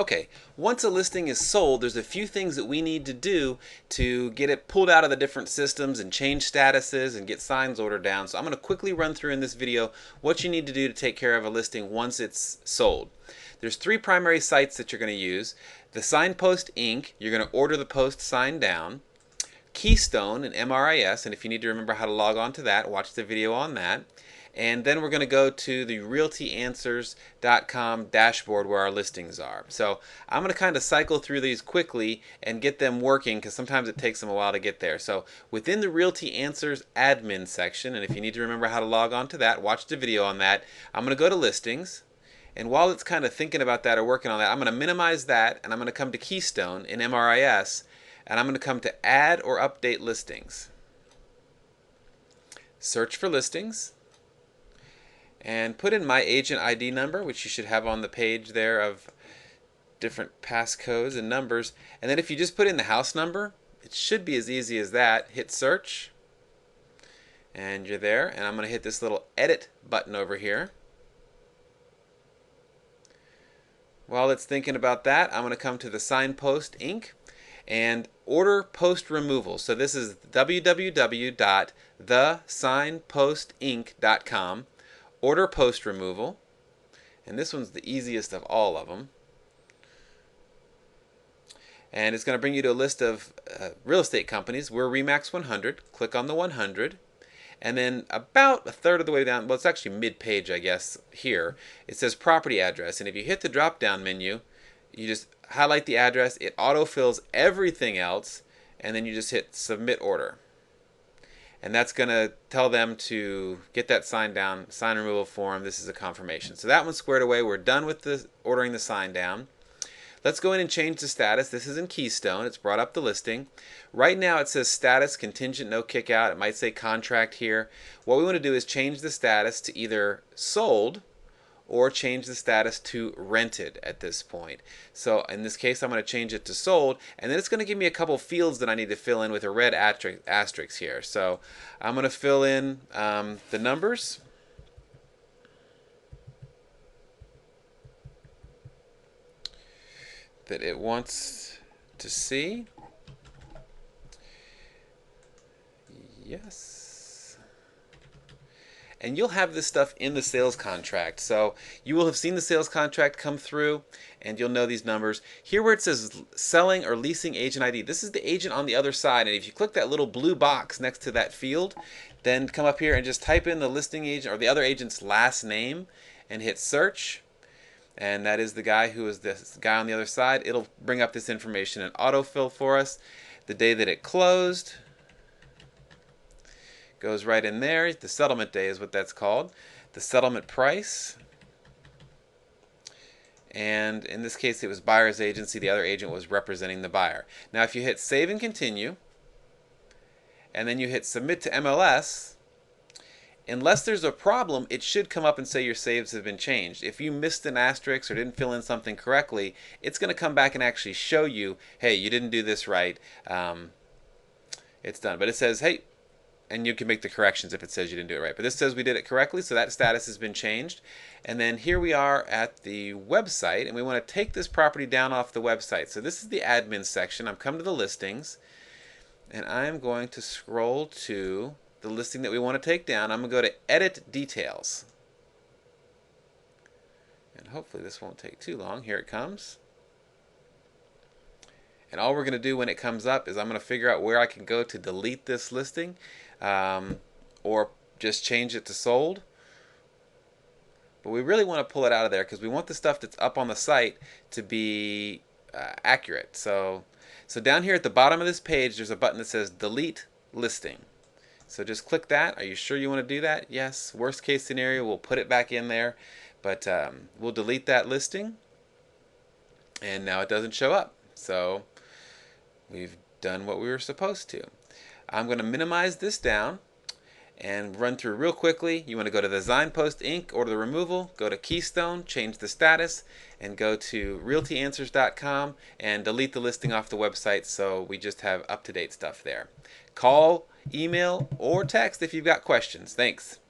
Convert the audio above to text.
Okay, once a listing is sold, there's a few things that we need to do to get it pulled out of the different systems and change statuses and get signs ordered down. So I'm going to quickly run through in this video what you need to do to take care of a listing once it's sold. There's three primary sites that you're going to use. The Signpost Inc., you're going to order the post signed down. Keystone and MRIS, and if you need to remember how to log on to that, watch the video on that. And then we're going to go to the realtyanswers.com dashboard where our listings are. So I'm going to kind of cycle through these quickly and get them working because sometimes it takes them a while to get there. So within the Realty Answers admin section, and if you need to remember how to log on to that, watch the video on that. I'm going to go to listings. And while it's kind of thinking about that or working on that, I'm going to minimize that and I'm going to come to Keystone in MRIS. And I'm going to come to add or update listings. Search for listings and put in my agent ID number, which you should have on the page there of different passcodes and numbers. And then if you just put in the house number, it should be as easy as that. Hit search and you're there. And I'm going to hit this little edit button over here. While it's thinking about that, I'm going to come to the Signpost Inc. and order post removal. So this is www.thesignpostinc.com. Order post removal. And this one's the easiest of all of them. And it's going to bring you to a list of real estate companies. We're RE/MAX 100. Click on the 100. And then about a third of the way down, well, it's actually mid-page, I guess, here, it says property address. And if you hit the drop-down menu, you just highlight the address, it autofills everything else, and then you just hit submit order. And that's going to tell them to get that sign down, sign removal form. This is a confirmation. So that one's squared away. We're done with the ordering the sign down. Let's go in and change the status. This is in Keystone. It's brought up the listing. Right now it says status contingent, no kick out. It might say contract here. What we want to do is change the status to either sold or change the status to rented at this point. So in this case, I'm going to change it to sold, and then it's going to give me a couple fields that I need to fill in with a red asterisk here. So I'm going to fill in the numbers. That it wants to see. Yes. And you'll have this stuff in the sales contract. So you will have seen the sales contract come through and you'll know these numbers. Here where it says selling or leasing agent ID, this is the agent on the other side. And if you click that little blue box next to that field, then come up here and just type in the listing agent or the other agent's last name and hit search. And that is the guy who is this guy on the other side. It'll bring up this information and autofill for us. The day that it closed goes right in there. The settlement day is what that's called. The settlement price. And in this case, it was buyer's agency. The other agent was representing the buyer. Now, if you hit save and continue, and then you hit submit to MLS, unless there's a problem, it should come up and say your saves have been changed. If you missed an asterisk or didn't fill in something correctly, it's going to come back and actually show you, hey, you didn't do this right. It's done. But it says, hey, and you can make the corrections if it says you didn't do it right. But this says we did it correctly, so that status has been changed. And then here we are at the website, and we want to take this property down off the website. So this is the admin section. I'm come to the listings, and I'm going to scroll to the listing that we want to take down. I'm going to go to edit details. And hopefully this won't take too long. Here it comes. And all we're going to do when it comes up is I'm going to figure out where I can go to delete this listing or just change it to sold. But we really want to pull it out of there because we want the stuff that's up on the site to be accurate. So down here at the bottom of this page, there's a button that says delete listing. So just click that. Are you sure you want to do that? Yes. Worst case scenario, we'll put it back in there. But we'll delete that listing. And now it doesn't show up. So we've done what we were supposed to. I'm going to minimize this down and run through real quickly. You want to go to the Signpost Inc., order the removal, go to Keystone, change the status, and go to realtyanswers.com and delete the listing off the website so we just have up-to-date stuff there. Call, email, or text if you've got questions. Thanks.